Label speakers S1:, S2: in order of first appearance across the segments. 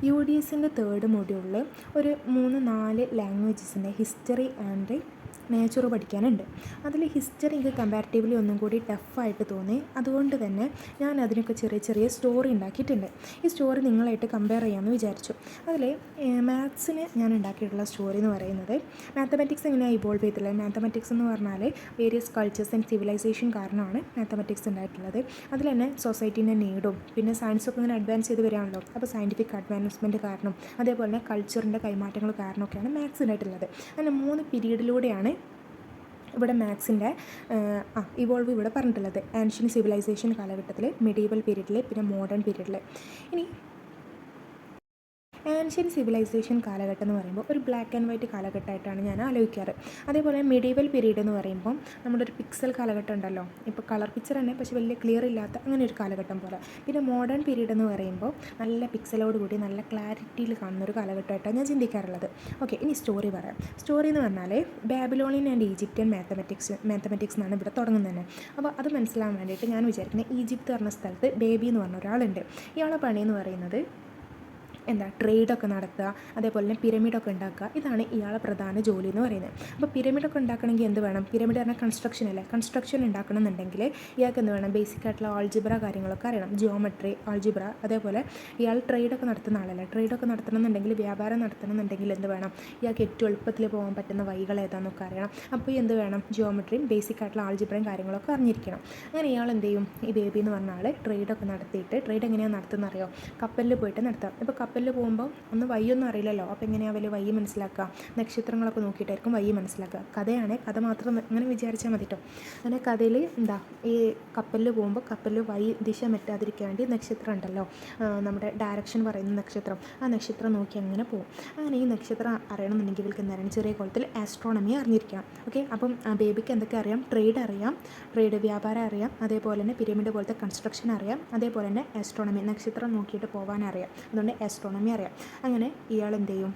S1: UDSൻ്റെ third മൊഡ്യൂളിൽ ഒരു 3-4 ലാംഗ്വേജസിൻ്റെ history and nature പഠിക്കാനുണ്ട്. അതിൽ ഹിസ്റ്ററി എനിക്ക് കമ്പാരിറ്റീവ്ലി ഒന്നും കൂടി ടഫായിട്ട് തോന്നി. അതുകൊണ്ട് തന്നെ ഞാൻ അതിനൊക്കെ ചെറിയ ചെറിയ സ്റ്റോറി ഉണ്ടാക്കിയിട്ടുണ്ട്. ഈ സ്റ്റോറി നിങ്ങളായിട്ട് കമ്പയർ ചെയ്യാമെന്ന് വിചാരിച്ചു. അതിൽ മാത്സിന് ഞാൻ ഉണ്ടാക്കിയിട്ടുള്ള സ്റ്റോറി എന്ന് പറയുന്നത് മാത്തമാറ്റിക്സ് എങ്ങനെയാണ് ഇവോൾവ് ചെയ്തിട്ടുള്ളത്. മാത്തമാറ്റിക്സ് എന്ന് പറഞ്ഞാൽ വേരിയസ് കൾച്ചേഴ്സ് ആൻഡ് സിവിലൈസേഷൻ കാരണമാണ് മാത്തമാറ്റിക്സ് ഉണ്ടായിട്ടുള്ളത്. അതിൽ തന്നെ സൊസൈറ്റീൻ്റെ നീഡും പിന്നെ സയൻസൊക്കെ ഇങ്ങനെ അഡ്വാൻസ് ചെയ്ത് വരികയാണല്ലോ. അപ്പോൾ സയൻറ്റിഫിക് അഡ്വാൻസ്മെൻറ്റ് കാരണം അതേപോലെ തന്നെ കൾച്ചറിൻ്റെ കൈമാറ്റങ്ങൾ കാരണമൊക്കെയാണ് മാത്സ് ഉണ്ടായിട്ടുള്ളത്. അങ്ങനെ 3 പീരീഡിലൂടെയാണ് ഇവിടെ മാത്സിൻ്റെ ഇവോൾവ് ഇവിടെ പറഞ്ഞിട്ടുള്ളത്. ആൻഷ്യൻ സിവിലൈസേഷൻ കാലഘട്ടത്തിൽ, മെഡീവൽ പീരീഡിൽ, പിന്നെ മോഡേൺ പീരീഡിൽ. ഇനി ആൻഷ്യൻ സിവിലൈസേഷൻ കാലഘട്ടം എന്ന് പറയുമ്പോൾ ഒരു ബ്ലാക്ക് ആൻഡ് വൈറ്റ് കാലഘട്ടമായിട്ടാണ് ഞാൻ ആലോചിക്കാറ്. അതേപോലെ മെഡീവൽ പീരീഡ് എന്ന് പറയുമ്പം നമ്മുടെ ഒരു പിക്സൽ കാലഘട്ടം ഉണ്ടല്ലോ, ഇപ്പോൾ കളർ പിക്ചർ തന്നെ പക്ഷേ വലിയ ക്ലിയർ ഇല്ലാത്ത അങ്ങനെ ഒരു കാലഘട്ടം പോലെ. പിന്നെ മോഡേൺ പീരീഡ് എന്ന് പറയുമ്പോൾ നല്ല പിക്സലോട് കൂടി നല്ല ക്ലാരിറ്റിയിൽ കാണുന്നൊരു കാലഘട്ടമായിട്ടാണ് ഞാൻ ചിന്തിക്കാറുള്ളത്. ഓക്കെ, ഇനി സ്റ്റോറി പറയാം. സ്റ്റോറി എന്ന് പറഞ്ഞാൽ ബാബിലോണിയൻ ആൻഡ് ഈജിപ്ഷ്യൻ മാത്തമാറ്റിക്സ് എന്നാണ് ഇവിടെ തുടങ്ങുന്നത് തന്നെ. അപ്പോൾ അത് മനസ്സിലാകാൻ വേണ്ടിയിട്ട് ഞാൻ വിചാരിക്കുന്നത് ഈജിപ്ത് പറഞ്ഞ സ്ഥലത്ത് ബേബി എന്ന് പറഞ്ഞ ഒരാളുണ്ട്. ഇയാളുടെ പണി എന്ന് പറയുന്നത് ട്രേഡൊക്കെ നടത്തുക, അതേപോലെ തന്നെ പിരമിഡൊക്കെ ഉണ്ടാക്കുക. ഇതാണ് ഇയാളെ പ്രധാന ജോലി എന്ന് പറയുന്നത്. അപ്പോൾ പിരമിഡൊക്കെ ഉണ്ടാക്കണമെങ്കിൽ എന്ത് വേണം? പിരമിഡ് പറഞ്ഞാൽ കൺസ്ട്രക്ഷൻ അല്ലേ. കൺസ്ട്രക്ഷൻ ഉണ്ടാക്കണം എന്നുണ്ടെങ്കിൽ ഇയാൾക്ക് എന്ത് വേണം? ബേസിക് ആയിട്ടുള്ള ആൾജിബ്ര കാര്യങ്ങളൊക്കെ അറിയണം, ജിയോമെട്രി, ആൾജിബ്ര. അതേപോലെ ഇയാൾ ട്രേഡൊക്കെ നടത്തുന്ന ആളല്ലേ. ട്രേഡൊക്കെ നടത്തണം എന്നുണ്ടെങ്കിൽ, വ്യാപാരം നടത്തണം എന്നുണ്ടെങ്കിൽ എന്ത് വേണം? ഇയാൾക്ക് ഏറ്റവും എളുപ്പത്തിൽ പോകാൻ പറ്റുന്ന വഴികൾ ഏതാണെന്നൊക്കെ അറിയണം. അപ്പോൾ എന്ത് വേണം? ജിയോമെട്രിയും ബേസിക് ആയിട്ടുള്ള ആൾജിബ്രയും കാര്യങ്ങളൊക്കെ അറിഞ്ഞിരിക്കണം. അങ്ങനെ ഇയാൾ എന്ത് ചെയ്യും? ഈ ബേബി എന്ന് പറഞ്ഞ ആൾ ട്രേഡൊക്കെ നടത്തിയിട്ട്, ട്രേഡ് എങ്ങനെയാണ് നടത്തുന്നത് അറിയോ? കപ്പലിൽ പോയിട്ട് നടത്താം. ഇപ്പോൾ കപ്പലിൽ പോകുമ്പോൾ ഒന്ന് വഴിയൊന്നും അറിയില്ലല്ലോ. അപ്പോൾ എങ്ങനെയാണ് അവർ വഴി മനസ്സിലാക്കുക? നക്ഷത്രങ്ങളൊക്കെ നോക്കിയിട്ടായിരിക്കും വഴി മനസ്സിലാക്കുക. കഥയാണ്, കഥ മാത്രം അങ്ങനെ വിചാരിച്ചാൽ മതി കേട്ടോ. അങ്ങനെ കഥയിൽ ഈ കപ്പലിൽ പോകുമ്പോൾ കപ്പലിൽ വഴി ദിശ മെറ്റാതിരിക്കാൻ വേണ്ടി നക്ഷത്രം ഉണ്ടല്ലോ, നമ്മുടെ ഡയറക്ഷൻ പറയുന്ന നക്ഷത്രം, ആ നക്ഷത്രം നോക്കി അങ്ങനെ പോകും. അങ്ങനെ ഈ നക്ഷത്രം അറിയണമെന്നുണ്ടെങ്കിൽ ഇവർക്ക് എന്താണ്? ചെറിയ കോലത്തിൽ ആസ്ട്രോണമി അറിഞ്ഞിരിക്കണം. ഓക്കെ, അപ്പം ബേബിക്ക് എന്തൊക്കെ അറിയാം? ട്രേഡ് അറിയാം, ട്രേഡ് വ്യാപാരം അറിയാം, അതേപോലെ തന്നെ പിരമിഡ് പോലത്തെ കൺസ്ട്രക്ഷൻ അറിയാം, അതേപോലെ തന്നെ ആസ്ട്രോണമി നക്ഷത്രം നോക്കിയിട്ട് പോകാനറിയാം. അതുകൊണ്ട് ആസ്ട്രോണമി അറിയാം. അങ്ങനെ ഇയാൾ എന്ത് ചെയ്യും?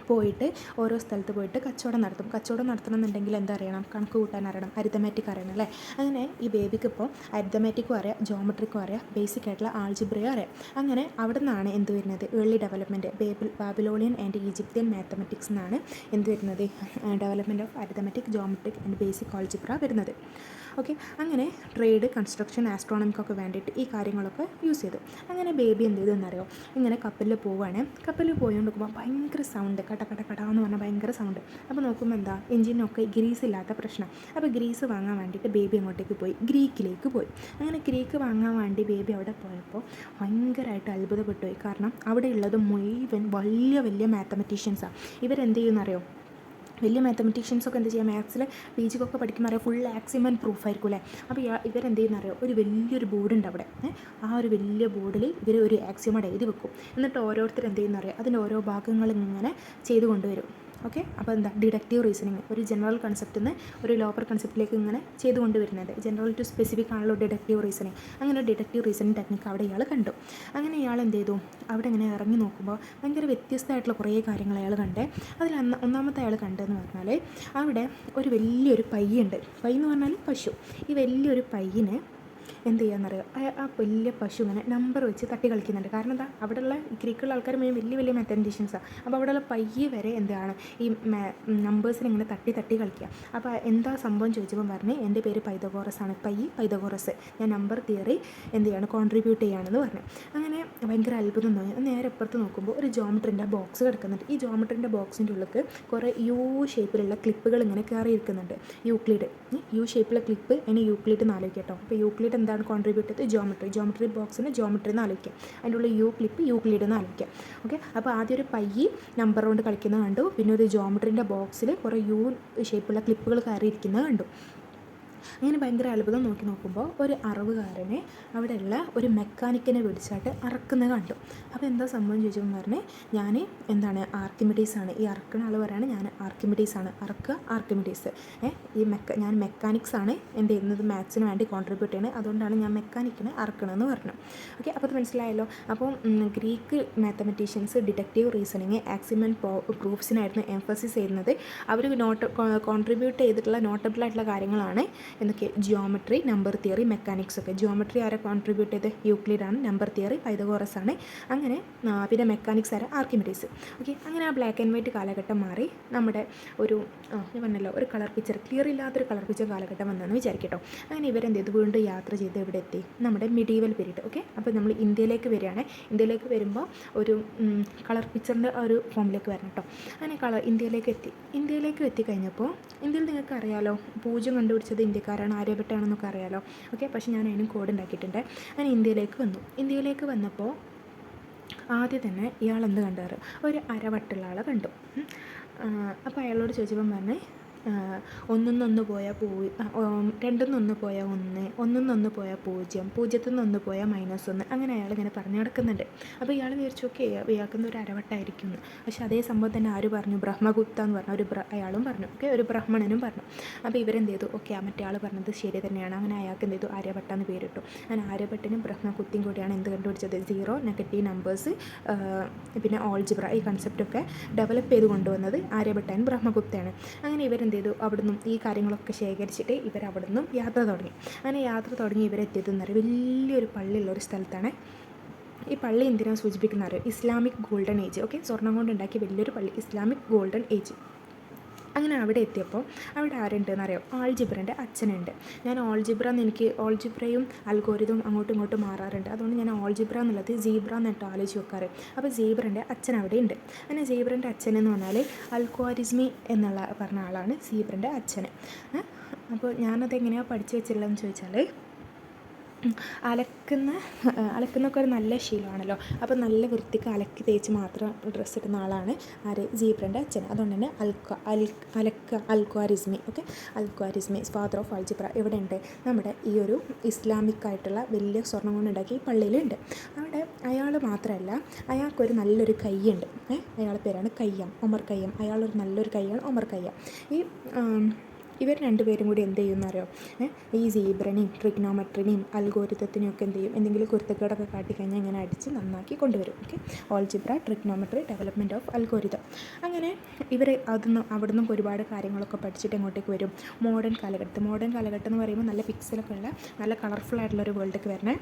S1: പോയിട്ട് ഓരോ സ്ഥലത്ത് പോയിട്ട് കച്ചവടം നടത്തും. കച്ചവടം നടത്തണമെന്നുണ്ടെങ്കിൽ എന്താ അറിയണം? കണക്ക് കൂട്ടാൻ അറിയണം, അരിത്തമാറ്റിക് അറിയണം അല്ലേ. അങ്ങനെ ഈ ബേബിക്ക് ഇപ്പോൾ അരിത്തമാറ്റിക്കും അറിയാം, ജോമെട്രിക്കും അറിയാം, ബേസിക് ആയിട്ടുള്ള ആൾജിബ്രയും അറിയാം. അങ്ങനെ അവിടെ നിന്നാണ് എന്ത് വരുന്നത്? Early development Babylonian and Egyptian mathematics എന്നാണ് എന്ത് വരുന്നത്? Development of arithmetic, geometric and basic algebra വരുന്നത്. ഓക്കെ, അങ്ങനെ ട്രേഡ്, കൺസ്ട്രക്ഷൻ, ആസ്ട്രോണമിക്കൊക്കെ വേണ്ടിയിട്ട് ഈ കാര്യങ്ങളൊക്കെ യൂസ് ചെയ്തു. അങ്ങനെ ബേബി എന്ത് ചെയ്തെന്നറിയോ? ഇങ്ങനെ കപ്പലിൽ പോവുകയാണ്. കപ്പലിൽ പോയിക്കൊണ്ട് നോക്കുമ്പോൾ ഭയങ്കര സൗണ്ട്, കട എന്ന് പറഞ്ഞാൽ ഭയങ്കര സൗണ്ട്. അപ്പോൾ നോക്കുമ്പോൾ എഞ്ചിനൊക്കെ ഗ്രീസ് ഇല്ലാത്ത പ്രശ്നം. അപ്പോൾ ഗ്രീസ് വാങ്ങാൻ വേണ്ടിയിട്ട് ബേബി അങ്ങോട്ടേക്ക് പോയി, ഗ്രീക്കിലേക്ക് പോയി. അങ്ങനെ ഗ്രീക്ക് വാങ്ങാൻ വേണ്ടി ബേബി അവിടെ പോയപ്പോൾ ഭയങ്കരമായിട്ട് അത്ഭുതപ്പെട്ടു പോയി. കാരണം അവിടെ ഉള്ളത് മുഴുവൻ വലിയ വലിയ മാത്തമാറ്റീഷ്യൻസാണ്. ഇവരെന്ത് ചെയ്യുമെന്നറിയോ? വലിയ മാത്തമാറ്റീഷ്യൻസൊക്കെ എന്ത് ചെയ്യുക? മാത്സിൽ PG ഒക്കെ പഠിക്കുമ്പോൾ അറിയാം, ഫുൾ ആക്സിം ആൻഡ് പ്രൂഫ് ആയിരിക്കും അല്ലേ. അപ്പോൾ ഇവരെന്ത് ചെയ്യുന്നറിയോ? ഒരു വലിയൊരു ബോർഡുണ്ട് അവിടെ. ആ ഒരു വലിയ ബോർഡിൽ ഇവർ ഒരു ആക്സിമോടെ എഴുതി വെക്കും. എന്നിട്ട് ഓരോരുത്തർ എന്ത് ചെയ്യുന്നറിയോ? അതിൻ്റെ ഓരോ ഭാഗങ്ങൾ ഇങ്ങനെ ചെയ്ത് കൊണ്ടുവരും. ഓക്കെ, അപ്പോൾ ഡിഡക്റ്റീവ് റീസണിങ്, ഒരു ജനറൽ കൺസെപ്റ്റിൽ നിന്ന് ഒരു ലോവർ കൺസെപ്റ്റിലേക്ക് ഇങ്ങനെ ചെയ്തുകൊണ്ട് വരുന്നത്. ജനറൽ ടു സ്പെസിഫിക് ആണല്ലോ ഡിഡക്റ്റീവ് റീസണിങ്. അങ്ങനെ ഡിഡക്റ്റീവ് റീസണിങ് ടെക്നിക്ക് അവിടെ ഇയാൾ കണ്ടു. അങ്ങനെ ഇയാൾ എന്ത് ചെയ്തു? അവിടെ ഇങ്ങനെ ഇറങ്ങി നോക്കുമ്പോൾ ഭയങ്കര വ്യത്യസ്തമായിട്ടുള്ള കുറേ കാര്യങ്ങൾ അയാൾ കണ്ടേ. അതിൽ ഒന്നാമത്തെ അയാൾ കണ്ടതെന്ന് പറഞ്ഞാൽ അവിടെ ഒരു വലിയൊരു പയ്യുണ്ട്. പൈ എന്ന് പറഞ്ഞാൽ പശു. ഈ വലിയൊരു പയ്യന് എന്ത് ചെയ്യാമെന്നറിയോ? ആ വലിയ പശു ഇങ്ങനെ നമ്പർ വെച്ച് തട്ടി കളിക്കുന്നുണ്ട്. കാരണം എന്താ? അവിടെയുള്ള ഗ്രീക്കുള്ള ആൾക്കാർ വലിയ വലിയ മാത്തമാറ്റീഷ്യൻസാണ്. അപ്പോൾ അവിടെയുള്ള പയ്യെ വരെ എന്താണ് ഈ നമ്പേഴ്സിന് ഇങ്ങനെ തട്ടി കളിക്കുക. അപ്പോൾ എന്താ സംഭവം ചോദിച്ചപ്പോൾ പറഞ്ഞ് എൻ്റെ പേര് പൈതഗോറസ് ആണ്, പൈതഗോറസ്, ഞാൻ നമ്പർ തിയറി എന്ത് ചെയ്യാണ്? കോൺട്രിബ്യൂട്ട് ചെയ്യുകയാണെന്ന് പറഞ്ഞു. അങ്ങനെ ഭയങ്കര അത്ഭുതം തോന്നി. നേരെ അപ്പുറത്ത് നോക്കുമ്പോൾ ഒരു ജോമെട്രിൻ്റെ ബോക്സ് കിടക്കുന്നുണ്ട്. ഈ ജോമെട്രിൻ്റെ ബോക്സിൻ്റെ ഉള്ളിൽ കുറേ യു ഷേപ്പിലുള്ള ക്ലിപ്പുകൾ ഇങ്ങനെ കയറിയിരിക്കുന്നുണ്ട്. യൂക്ലിഡ്, യു ഷേപ്പിലുള്ള ക്ലിപ്പ്, അതിന് യൂക്ലിഡ് എന്ന് ആലോചിക്കാം കേട്ടോ. അപ്പോൾ യൂക്ലിഡ് എന്താണ് കോൺട്രിബ്യൂട്ട് ചെയ്ത്? ജോമെട്രി ബോക്സിന് ജോമെട്രി എന്ന് ആലോചിക്കാം. അതിൻ്റെ ഉള്ളിൽ യൂക്ലിഡ് എന്ന് ആലോചിക്കാം. ഓക്കെ, അപ്പോൾ ആദ്യം ഒരു പയ്യ് നമ്പർ കൊണ്ട് കളിക്കുന്നത് കണ്ടു. പിന്നെ ഒരു ജോമെട്രിൻ്റെ ബോക്സിൽ കുറേ യു ഷേപ്പുള്ള ക്ലിപ്പുകൾ കയറിയിരിക്കുന്നത് കണ്ടു. അങ്ങനെ ഭയങ്കര അത്ഭുതം നോക്കുമ്പോൾ ഒരു അറവുകാരനെ അവിടെയുള്ള ഒരു മെക്കാനിക്കിനെ പിടിച്ചായിട്ട് അറക്കുന്നത് കണ്ടു. അപ്പോൾ എന്താ സംഭവം ചോദിച്ചപ്പോൾ പറഞ്ഞ് ഞാൻ ആർക്കിമിഡീസ് ആണ്. ഈ അറക്കുന്ന ആൾ പറയാണ് ഞാൻ ആർക്കിമിഡീസ് ആണ്, ആർക്കിമിഡീസ്. ഞാൻ മെക്കാനിക്സ് ആണ് എൻ്റെ ഇന്നത് മാത്സിന് വേണ്ടി കോൺട്രിബ്യൂട്ട് ചെയ്യണത്, അതുകൊണ്ടാണ് ഞാൻ മെക്കാനിക്കിനെ അറക്കണമെന്ന് പറഞ്ഞു. ഓക്കെ, അപ്പോൾ അത് മനസ്സിലായല്ലോ. അപ്പോൾ Greek mathematicians deductive reasoning, axiom and പ്രൂഫ്സിനായിരുന്നു എംഫസിസ് ചെയ്യുന്നത്. അവർ കോൺട്രിബ്യൂട്ട് ചെയ്തിട്ടുള്ള നോട്ടബിൾ ആയിട്ടുള്ള കാര്യങ്ങളാണ് എന്നൊക്കെ ജിയോമെട്രി, നമ്പർ തിയറി, മെക്കാനിക്സ് ഒക്കെ. ജിയോമെട്രി ആരെ കോൺട്രിബ്യൂട്ട് ചെയ്ത്? യൂക്ലിഡാണ്. നമ്പർ തിയറി പൈതഗോറസ് ആണ്. അങ്ങനെ പിന്നെ മെക്കാനിക്സ് ആരെ? ആർക്കിമിഡീസ്. ഓക്കെ, അങ്ങനെ ആ ബ്ലാക്ക് ആൻഡ് വൈറ്റ് കാലഘട്ടം മാറി നമ്മുടെ ഒരു ഞാൻ പറഞ്ഞല്ലോ ഒരു കളർ പിക്ചർ, ക്ലിയർ ഇല്ലാത്തൊരു കളർ പിക്ചർ കാലഘട്ടം വന്നതെന്ന് വിചാരിക്കട്ടോ. അങ്ങനെ ഇവരെന്ത് ചെയ്തു? വീണ്ടും യാത്ര ചെയ്ത് ഇവിടെ എത്തി? നമ്മുടെ മിഡീവൽ പീരീഡ്. ഓക്കെ, അപ്പോൾ നമ്മൾ ഇന്ത്യയിലേക്ക് വരികയാണ്. ഇന്ത്യയിലേക്ക് വരുമ്പോൾ ഒരു കളർ പിക്ചറിൻ്റെ ഒരു ഫോമിലേക്ക് വരണം കേട്ടോ. അങ്ങനെ ഇന്ത്യയിലേക്ക് എത്തിക്കഴിഞ്ഞപ്പോൾ ഇന്ത്യയിൽ നിങ്ങൾക്ക് അറിയാലോ പൂജ്യം കണ്ടുപിടിച്ചത് ഇന്ത്യക്കാരാണ്, ആര്യഭട്ടാണെന്നൊക്കെ അറിയാലോ. ഓക്കെ, പക്ഷേ ഞാൻ അതിനും കോഡ് ഉണ്ടാക്കിയിട്ടുണ്ട്. അങ്ങനെ ഇന്ത്യയിലേക്ക് വന്നപ്പോൾ ആദ്യം തന്നെ ഇയാൾ എന്ത് കണ്ടാറ്? ഒരു അരവട്ടുള്ള ആളെ കണ്ടു. അപ്പോൾ അയാളോട് ചോദിച്ചപ്പം പറഞ്ഞേ ഒന്നിന്നൊന്ന് പോയാൽ രണ്ടിന്നൊന്ന് പോയാൽ 1, ഒന്നിന്നൊന്ന് പോയാൽ 0, 0-1 പോയാൽ -1. അങ്ങനെ അയാൾ ഇങ്ങനെ പറഞ്ഞു നടക്കുന്നുണ്ട്. അപ്പോൾ ഇയാൾ വിചാരിച്ചു ഓക്കെ ഇയാൾക്കെന്തോ ഒരു അരവട്ടായിരിക്കും എന്ന്. പക്ഷേ അതേ സംഭവം തന്നെ ആര് പറഞ്ഞു? ബ്രഹ്മഗുപ്ത എന്ന് പറഞ്ഞ അയാളും പറഞ്ഞു. ഓക്കെ, ഒരു ബ്രാഹ്മണനും പറഞ്ഞു. അപ്പോൾ ഇവരെന്ത് ചെയ്തു? ഓക്കെ, മറ്റേ ആൾ പറഞ്ഞത് ശരി തന്നെയാണ്. അങ്ങനെ അയാൾക്ക് എന്ത് ചെയ്തു? ആര്യഭട്ട എന്ന് പേരിട്ടു. അങ്ങനെ ആര്യഭട്ടനും ബ്രഹ്മഗുപ്തയും കൂടിയാണ് എന്ത് കണ്ടുപിടിച്ചത്? 0, നെഗറ്റീവ് നമ്പേഴ്സ്, പിന്നെ ഓൾജിബ്ര, ഈ കൺസെപ്റ്റൊക്കെ ഡെവലപ്പ് ചെയ്ത് കൊണ്ടുവന്നത് ആര്യഭട്ടനും ബ്രഹ്മഗുപ്തയാണ്. അങ്ങനെ ഇവരെന്ത് ചെയ്തു? അവിടുന്ന് ഈ കാര്യങ്ങളൊക്കെ ശേഖരിച്ചിട്ട് ഇവരവിടുന്ന് യാത്ര തുടങ്ങി. അങ്ങനെ യാത്ര തുടങ്ങി ഇവരെത്തിയതെന്ന് പറയുക വലിയൊരു പള്ളിയുള്ള ഒരു സ്ഥലത്താണ്. ഈ പള്ളി എന്തിനാണ് സൂചിപ്പിക്കുന്നത് അറിയാം? Islamic golden age. ഓക്കെ, സ്വർണ്ണം കൊണ്ട് ഉണ്ടാക്കിയ വലിയൊരു പള്ളി, ഇസ്ലാമിക് ഗോൾഡൻ ഏജ്. അങ്ങനെ അവിടെ എത്തിയപ്പോൾ അവിടെ ആരുണ്ടെന്ന് അറിയാം? ആൾജിബ്രൻ്റെ അച്ഛനുണ്ട്. ഞാൻ എനിക്ക് ഓൾജിബ്രയും അൽഗോരിതം അങ്ങോട്ടും ഇങ്ങോട്ടും മാറാറുണ്ട്. അതുകൊണ്ട് ഞാൻ ഓൾജിബ്ര എന്നുള്ളത് സീബ്ര എന്നിട്ട് ആലോചിച്ച് വെക്കാറ്. അപ്പോൾ സീബ്രൻ്റെ അച്ഛൻ അവിടെ ഉണ്ട്. അങ്ങനെ സീബ്രൻ്റെ അച്ഛൻ എന്ന് പറഞ്ഞാൽ അൽക്വാരിസ്മി എന്നുള്ള പറഞ്ഞ ആളാണ് സീബ്രൻ്റെ അച്ഛൻ. അപ്പോൾ ഞാനതെങ്ങനെയാണ് പഠിച്ചു വെച്ചിട്ടുള്ളതെന്ന് ചോദിച്ചാൽ അലക്കുന്നൊക്കെ ഒരു നല്ല ശീലമാണല്ലോ. അപ്പോൾ നല്ല വൃത്തിക്ക് അലക്കി തേച്ച് മാത്രം ഡ്രസ്സ് ഇടുന്ന ആളാണ് ആര്? സീബ്രൻ്റെ അച്ഛൻ. അതുകൊണ്ട് തന്നെ അൽക്വാരിസ്മി. ഓക്കെ, അൽക്വാരിസ്മി ഫാദർ ഓഫ് അൽജിബ്ര ഇവിടെ ഉണ്ട്. നമ്മുടെ ഈ ഒരു ഇസ്ലാമിക് ആയിട്ടുള്ള വലിയ സ്വർണ്ണം കൊണ്ടുണ്ടാക്കി ഈ പള്ളിയിലുണ്ട്. അവിടെ അയാൾ മാത്രമല്ല, അയാൾക്കൊരു നല്ലൊരു കയ്യുണ്ട്. അയാളുടെ പേരാണ് കയ്യാം, ഒമർ കയ്യാം. അയാളൊരു നല്ലൊരു കയ്യാണ് ഒമർ കയ്യാം. ഇവർ രണ്ടുപേരും കൂടി എന്ത് ചെയ്യുമെന്നറിയോ? ഈ സീബ്രനെയും ട്രിഗ്നോമെട്രിനെയും അൽഗോരിതത്തിനെയും ഒക്കെ എന്ത് ചെയ്യും? എന്തെങ്കിലും കുരുത്തക്കേടൊക്കെ കാട്ടിക്കഴിഞ്ഞാൽ ഇങ്ങനെ അടിച്ച് നന്നാക്കി കൊണ്ടുവരും. Okay, algebra, trigonometry, development of algorithm. അങ്ങനെ ഇവർ അവിടുന്ന് ഒരുപാട് കാര്യങ്ങളൊക്കെ പഠിച്ചിട്ട് എങ്ങോട്ടേക്ക് വരും? മോഡേൺ കാലഘട്ടം എന്ന് പറയുമ്പോൾ നല്ല പിക്സലൊക്കെ ഉള്ള നല്ല കളർഫുൾ ആയിട്ടുള്ളൊരു വേൾഡിലേക്ക് വരണേ.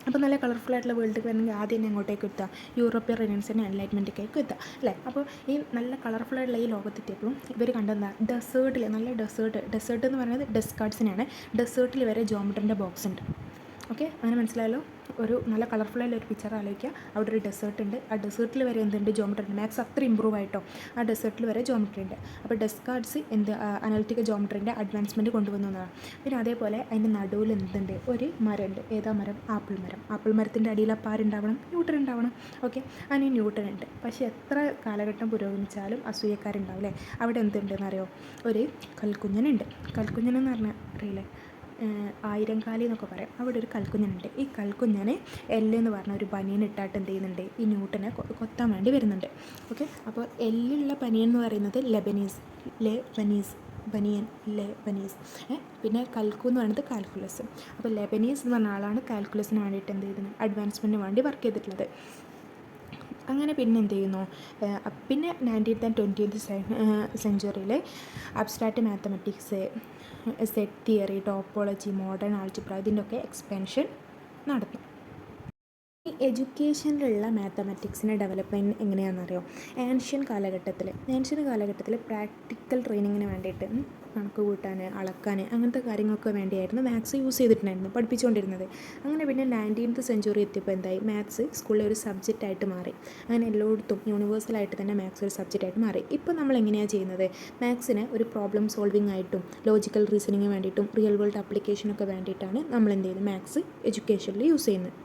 S1: അപ്പോൾ നല്ല കളർഫുൾ ആയിട്ടുള്ള വേൾഡിലേക്ക് വരണമെങ്കിൽ ആദ്യം തന്നെ എങ്ങോട്ടേക്ക് എത്തുക? യൂറോപ്യൻ റിനൻസിൻ്റെ എൻലൈറ്റ്മെൻറ്റിലേക്ക് എത്തുക അല്ലേ? അപ്പോൾ ഈ നല്ല കളർഫുൾ ആയിട്ടുള്ള ഈ ലോകത്തെത്തിയപ്പോഴും ഇവർ കണ്ടെന്താ? ഡെസേർട്ടിൽ നല്ല ഡെസേർട്ട് എന്ന് പറയുന്നത് ഡെസ്കാർട്സിനെയാണ്. ഡെസേർട്ടിൽ വരെ ജോമെട്രിൻ്റെ ബോക്സ് ഉണ്ട്. ഓക്കെ, അങ്ങനെ മനസ്സിലായല്ലോ? ഒരു നല്ല കളർഫുള്ളായിട്ടുള്ള ഒരു പിക്ചർ ആലോചിക്കുക. അവിടെ ഒരു ഡെസേർട്ട് ഉണ്ട്. ആ ഡെസേർട്ടിൽ വരെ എന്തുണ്ട്? ജോമെട്രി ഉണ്ട്. മാത്സ് അത്ര ഇമ്പ്രൂവ് ആയിട്ടോ ആ ഡെസേർട്ടിൽ വരെ ജോമെട്രി ഉണ്ട്. അപ്പോൾ ഡെസ്കാർട്സ് അനലിറ്റിക്കൽ ജോമെട്രീൻ്റെ അഡ്വാൻസ്മെൻറ്റ് കൊണ്ടുവന്നതാണ്. പിന്നെ അതേപോലെ അതിൻ്റെ നടുവിൽ എന്തുണ്ട്? ഒരു മരമുണ്ട്. ഏതാ മരം? ആപ്പിൾ മരത്തിൻ്റെ അടിയിൽ അപ്പോൾ ആരുണ്ടാവണം? ന്യൂട്ടൺ ഉണ്ടാവണം. ഓക്കെ, അങ്ങനെ ന്യൂട്ടൺ ഉണ്ട്. പക്ഷേ എത്ര കാലഘട്ടം പുരോഗമിച്ചാലും അസൂയക്കാരുണ്ടാവും അല്ലേ? അവിടെ എന്തുണ്ടെന്ന് അറിയോ? ഒരു കൽക്കുഞ്ഞനുണ്ട്. കൽക്കുഞ്ഞനെന്ന് പറഞ്ഞാൽ അറിയില്ലേ? ആയിരംകാലി എന്നൊക്കെ പറയും. അവിടെ ഒരു കൽക്കുഞ്ഞനുണ്ട്. ഈ കൽക്കുഞ്ഞനെ എന്ന് പറഞ്ഞ ഒരു ബനിയൻ ഇട്ടായിട്ട് എന്ത് ചെയ്യുന്നുണ്ട്? ഈ ന്യൂട്ടനെ കൊത്താൻ വേണ്ടി വരുന്നുണ്ട്. ഓക്കെ, അപ്പോൾ എല്ലുള്ള ബനിയൻ എന്ന് പറയുന്നത് ബനീസ്. പിന്നെ കൽക്കു എന്ന് പറയുന്നത് കാൽക്കുലസ്. അപ്പോൾ ലെബനീസ് എന്ന് പറഞ്ഞ ആളാണ് കാൽക്കുലസിന് വേണ്ടിയിട്ട് എന്ത് ചെയ്തത്? അഡ്വാൻസ്മെൻറ്റിന് വേണ്ടി വർക്ക് ചെയ്തിട്ടുള്ളത്. അങ്ങനെ പിന്നെ എന്ത് ചെയ്യുന്നു? പിന്നെ 19th and 20th സെഞ്ച്വറിയിൽ abstract mathematics, set theory, topology, modern algebra ഇതിൻ്റെയൊക്കെ എക്സ്പാൻഷൻ നടന്നു. ഈ എഡ്യൂക്കേഷനിലുള്ള മാത്തമാറ്റിക്സിൻ്റെ ഡെവലപ്മെൻറ്റ് എങ്ങനെയാണെന്നറിയോ? ഏൻഷ്യൻ കാലഘട്ടത്തിൽ പ്രാക്ടിക്കൽ ട്രെയിനിങ്ങിന് വേണ്ടിയിട്ട് കണക്ക് കൂട്ടാൻ, അളക്കാൻ അങ്ങനത്തെ കാര്യങ്ങളൊക്കെ വേണ്ടിയായിരുന്നു മാത്സ് യൂസ് ചെയ്തിട്ടുണ്ടായിരുന്നു, പഠിപ്പിച്ചുകൊണ്ടിരുന്നത്. അങ്ങനെ പിന്നെ 19th സെഞ്ച്വറി എത്തിയപ്പോൾ എന്തായി? മാത്സ് സ്കൂളിലെ ഒരു സബ്ജക്റ്റായിട്ട് മാറി. അങ്ങനെ എല്ലായിടത്തും യൂണിവേഴ്സലായിട്ട് തന്നെ മാത്സ് ഒരു സബ്ജക്റ്റായിട്ട് മാറി. ഇപ്പോൾ നമ്മൾ എങ്ങനെയാണ് ചെയ്യുന്നത്? മാത്സിനെ ഒരു പ്രോബ്ലം സോൾവിങ് ആയിട്ടും ലോജിക്കൽ റീസണിങ്ങിന് വേണ്ടിയിട്ടും റിയൽ വേൾഡ് ആപ്ലിക്കേഷനൊക്കെ വേണ്ടിയിട്ടാണ് നമ്മൾ എന്ത് ചെയ്യുന്നത്? മാത്സ് എഡ്യൂക്കേഷനിൽ യൂസ് ചെയ്യുന്നത്.